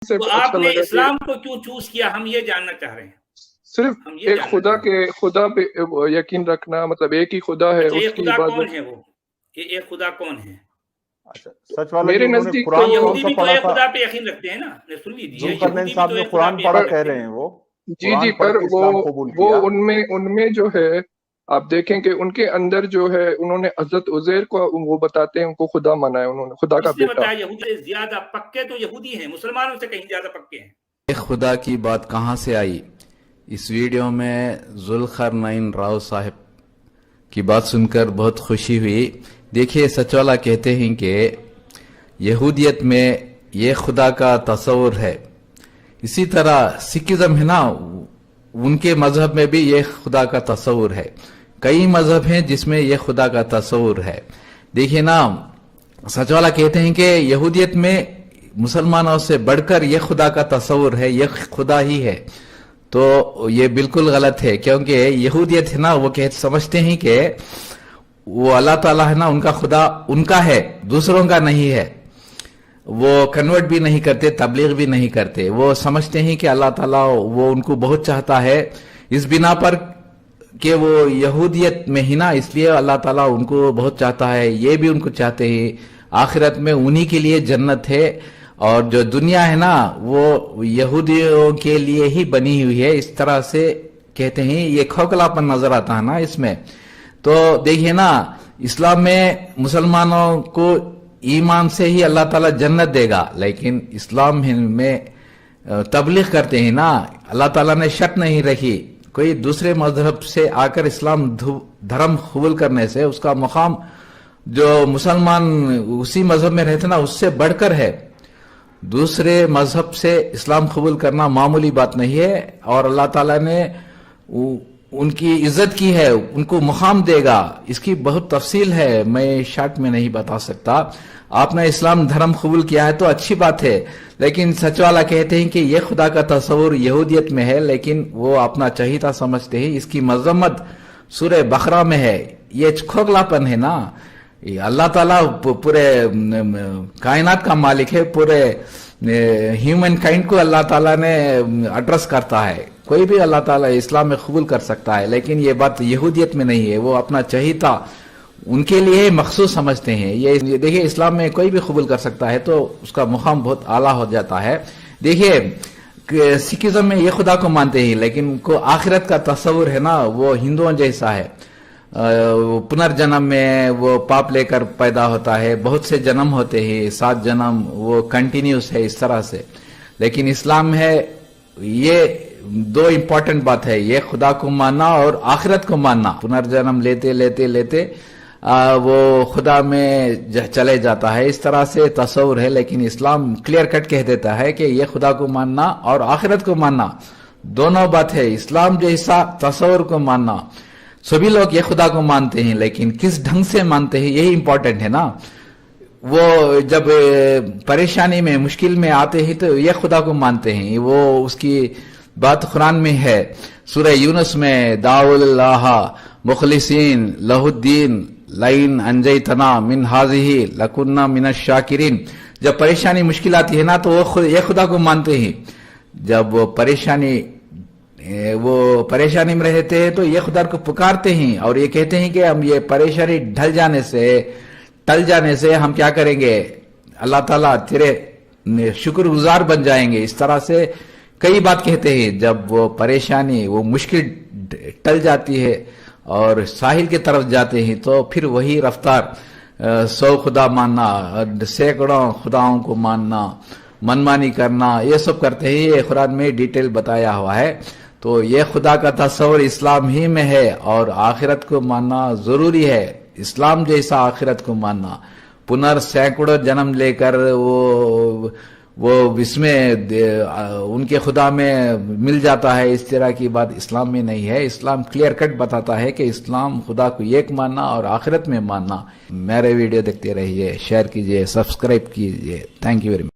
سے تو اچھا آپ نے لگا کہ اسلام کو کیوں چوز کیا، ہم یہ جاننا چاہ رہے ہیں. صرف ہم یہ ایک جاننا چاہ رہے ہیں. خدا پہ یقین رکھنا، مطلب ایک ہی خدا ہے، اچھا، اس یہ کی خدا کون عبادت. ہے؟ وہ یہ ایک خدا کون ہے؟ اچھا سچ والا جی، میرے انہوں نے نزدیک تو قرآن کون یہودی سا بھی تو پڑھا ایک تھا؟ خدا پہ یقین رکھتے ہیں نا. سن لیجیے، ذوالقرنین یہودی بھی صاحب تو نے ایک خدا قرآن پہ پڑھا یقین کہہ رکھتے رہے ہیں ہیں. وہ جی قرآن پڑھ پر کے اسلام قبول کیا. ان میں جو ہے آپ دیکھیں کہ ان کے اندر جو ہے انہوں نے حضرت عزیر کو وہ بتاتے ہیں ان کو خدا مانا ہے، انہوں نے خدا کا کس نے بیٹا. بتایا؟ یہودی سے زیادہ پکے تو یہودی ہیں، مسلمانوں سے کہیں زیادہ پکے ہیں. ایک خدا کی بات کہاں سے آئی؟ اس ویڈیو میں ذوالقرنین راؤ صاحب کی بات سن کر بہت خوشی ہوئی. دیکھیے، سچ والا کہتے ہیں کہ یہودیت میں یہ خدا کا تصور ہے. اسی طرح سکھزم ہے نا، ان کے مذہب میں بھی یہ خدا کا تصور ہے. کئی مذہب ہیں جس میں یہ خدا کا تصور ہے. دیکھیے نا، سچ والا کہتے ہیں کہ یہودیت میں مسلمانوں سے بڑھ کر یہ خدا کا تصور ہے، یہ خدا ہی ہے. تو یہ بالکل غلط ہے، کیونکہ یہودیت ہے نا، وہ سمجھتے ہیں کہ وہ اللہ تعالیٰ ہے نا، ان کا خدا ان کا ہے، دوسروں کا نہیں ہے. وہ کنورٹ بھی نہیں کرتے، تبلیغ بھی نہیں کرتے. وہ سمجھتے ہیں کہ اللہ تعالیٰ وہ ان کو بہت چاہتا ہے، اس بنا پر کہ وہ یہودیت میں ہی نا، اس لیے اللہ تعالیٰ ان کو بہت چاہتا ہے. یہ بھی ان کو چاہتے ہیں آخرت میں انہی کے لیے جنت ہے، اور جو دنیا ہے نا وہ یہودیوں کے لیے ہی بنی ہوئی ہے. اس طرح سے کہتے ہیں. یہ کھوکھلاپن نظر آتا ہے نا اس میں. تو دیکھیے نا، اسلام میں مسلمانوں کو ایمان سے ہی اللہ تعالیٰ جنت دے گا، لیکن اسلام میں تبلیغ کرتے ہیں نا، اللہ تعالیٰ نے شرط نہیں رکھی کوئی دوسرے مذہب سے آ کر اسلام دھرم قبول کرنے سے اس کا مقام جو مسلمان اسی مذہب میں رہتے نا اس سے بڑھ کر ہے. دوسرے مذہب سے اسلام قبول کرنا معمولی بات نہیں ہے، اور اللہ تعالیٰ نے ان کی عزت کی ہے، ان کو مقام دے گا. اس کی بہت تفصیل ہے، میں شارٹ میں نہیں بتا سکتا. آپ نے اسلام دھرم قبول کیا ہے تو اچھی بات ہے، لیکن سچ والا کہتے ہیں کہ یہ خدا کا تصور یہودیت میں ہے، لیکن وہ اپنا چہیتا سمجھتے ہیں. اس کی مذمت سورہ بقرہ میں ہے. یہ کھوکھلاپن ہے نا. اللہ تعالیٰ پورے کائنات کا مالک ہے، پورے ہیومن کائنڈ کو اللہ تعالیٰ نے ایڈریس کرتا ہے. کوئی بھی اللہ تعالیٰ اسلام میں قبول کر سکتا ہے، لیکن یہ بات یہودیت میں نہیں ہے. وہ اپنا چہیتا ان کے لیے مخصوص سمجھتے ہیں. یہ دیکھیے، اسلام میں کوئی بھی قبول کر سکتا ہے تو اس کا مقام بہت اعلیٰ ہو جاتا ہے. دیکھیے، سکھزم میں یہ خدا کو مانتے ہیں، لیکن ان کو آخرت کا تصور ہے نا وہ ہندوؤں جیسا ہے. پنرجنم میں وہ پاپ لے کر پیدا ہوتا ہے، بہت سے جنم ہوتے ہیں، 7 جنم وہ کنٹینیوس ہے اس طرح سے. لیکن اسلام ہے یہ 2 امپورٹنٹ بات ہے، یہ خدا کو ماننا اور آخرت کو ماننا. پنرجنم لیتے لیتے لیتے وہ خدا میں چلے جاتا ہے. اس طرح سے تصور ہے، لیکن اسلام کلیئر کٹ کہہ دیتا ہے کہ یہ خدا کو ماننا اور آخرت کو ماننا دونوں بات ہے. اسلام جیسا تصور کو ماننا، سبھی لوگ یہ خدا کو مانتے ہیں، لیکن کس ڈھنگ سے مانتے ہیں یہی امپورٹنٹ ہے نا. وہ جب پریشانی میں مشکل میں آتے ہیں تو یہ خدا کو مانتے ہیں. وہ اس کی بات قرآن میں ہے، سورہ یونس میں، دعوا اللہ مخلصین لہ الدین لئن انجیتنا من ہذہ لکنا من الشاکرین. جب پریشانی مشکل آتی ہے نا تو وہ یہ خدا کو مانتے ہیں. جب وہ پریشانی میں رہتے ہیں تو یہ خدا کو پکارتے ہیں اور یہ کہتے ہیں کہ ہم یہ پریشانی ٹل جانے سے ہم کیا کریں گے، اللہ تعالیٰ تیرے شکر گزار بن جائیں گے. اس طرح سے کئی بات کہتے ہیں. جب وہ پریشانی وہ مشکل ٹل جاتی ہے اور ساحل کی طرف جاتے ہیں تو پھر وہی رفتار 100 خدا ماننا، سینکڑوں خداؤں کو ماننا، منمانی کرنا، یہ سب کرتے ہیں. یہ قرآن میں ڈیٹیل بتایا ہوا ہے. تو یہ خدا کا تصور اسلام ہی میں ہے، اور آخرت کو ماننا ضروری ہے. اسلام جیسا آخرت کو ماننا، سینکڑوں جنم لے کر وہ اس میں ان کے خدا میں مل جاتا ہے، اس طرح کی بات اسلام میں نہیں ہے. اسلام کلیئر کٹ بتاتا ہے کہ اسلام خدا کو ایک ماننا اور آخرت میں ماننا. میرے ویڈیو دیکھتے رہیے، شیئر کیجیے، سبسکرائب کیجیے. Thank you very much.